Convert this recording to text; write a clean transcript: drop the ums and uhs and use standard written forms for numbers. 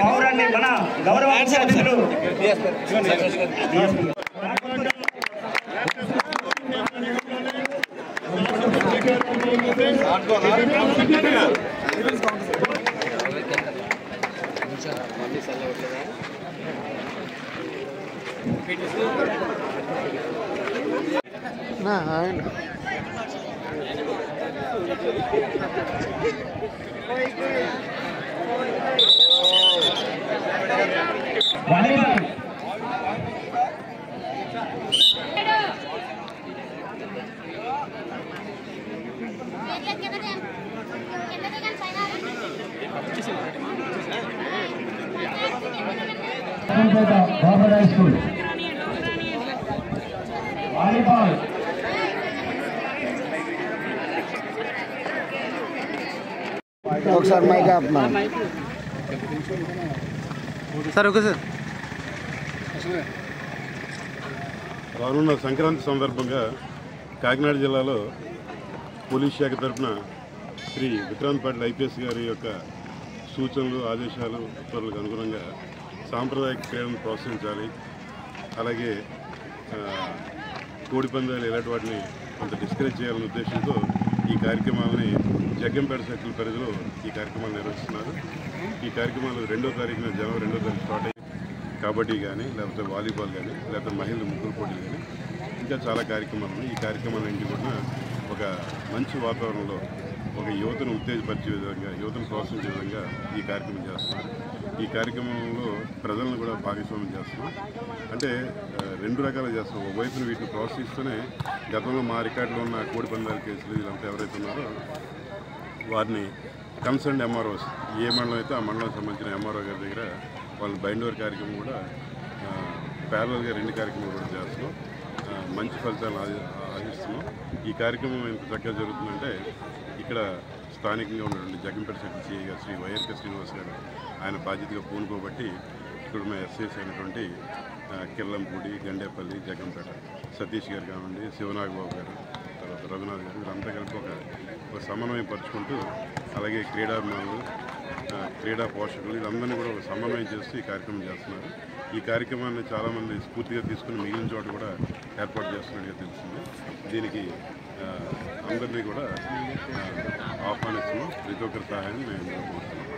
పౌరాన్ని మన గౌరవ అతిథులు స్కూల్ వాలీబాల్ ఒకసారి మైక్ ఆపమా సార్. Okay sir. రానున్న సంక్రాంతి సందర్భంగా కాకినాడ జిల్లాలో పోలీస్ శాఖ తరఫున శ్రీ విక్రాంత్ పాటిల్ ఐపీఎస్ గారి యొక్క సూచనలు ఆదేశాలు ఉత్తర్వులకు అనుగుణంగా సాంప్రదాయక క్రీడలను ప్రోత్సహించాలి, అలాగే కోడి పందాలు ఇలాంటి వాటిని కొంత డిస్కరేజ్ చేయాలనే ఉద్దేశంతో ఈ కార్యక్రమాలని జగ్గంపేట సర్కిల్ పరిధిలో ఈ కార్యక్రమాలు నిర్వహిస్తున్నారు. ఈ కార్యక్రమాలు 2వ తారీఖున జనవరి 2వ తారీఖు స్టార్ట్ అయ్యి కబడ్డీ కానీ, లేకపోతే వాలీబాల్ కానీ, లేకపోతే మహిళల ముగ్గురు పోటీలు కానీ, ఇంకా చాలా కార్యక్రమాలు ఉన్నాయి. ఈ కార్యక్రమాలన్నింటి కూడా ఒక మంచి వాతావరణంలో ఒక యువతను ఉత్తేజపరిచే విధంగా, యువతను ప్రోత్సహించే విధంగా ఈ కార్యక్రమం చేస్తున్నారు. ఈ కార్యక్రమంలో ప్రజలను కూడా భాగస్వామ్యం చేస్తున్నాం. అంటే 2 రకాలుగా చేస్తున్నాం. ఒకవైపున వీటిని ప్రోత్సహిస్తూనే గతంలో మా రికార్డులో ఉన్న కోడి పందాల కేసులు వీళ్ళంతా ఎవరైతే ఉన్నారో వారిని కన్సర్న్ ఎంఆర్ఓస్, ఏ మండలం అయితే ఆ మండలానికి సంబంధించిన ఎంఆర్ఓ గారి దగ్గర వాళ్ళు బైండ్ ఓవర్ కార్యక్రమం కూడా ప్యారలల్గా 2 కార్యక్రమాలు కూడా చేస్తున్నాం. మంచి ఫలితాలను ఆశిస్తున్నాం. ఈ కార్యక్రమం ఎంత చక్కగా జరుగుతుందంటే ఇక్కడ స్థానికంగా ఉన్నటువంటి జగ్గంపేట సర్కిల్ సిఐ గారు శ్రీ వైఆర్కే శ్రీనివాస్ గారు ఆయన బాధ్యతగా పూనుకోబట్టి ఇక్కడ ఉన్న ఎస్ఐస్ అయినటువంటి కిల్లంపూడి, గండేపల్లి, జగ్గంపేట సతీష్ గారు కానివ్వండి, శివనాగబాబు గారు, తర్వాత రఘునాథ్ గారు, వీళ్ళంతా కలిపి ఒక సమన్వయం పరుచుకుంటూ, అలాగే క్రీడాభిమానులు, క్రీడా పోషకులు వీళ్ళందరినీ కూడా ఒక సమన్వయం చేస్తూ ఈ కార్యక్రమం చేస్తున్నారు. ఈ కార్యక్రమాన్ని చాలామంది స్ఫూర్తిగా తీసుకుని మిగిలిన చోట కూడా ఏర్పాటు చేస్తున్నట్టుగా తెలిసింది. దీనికి అందరినీ కూడా ఆహ్వానిస్తున్నాం. ప్రతి ఒక్కరి సహాయాన్ని మేము కోరుతున్నాం.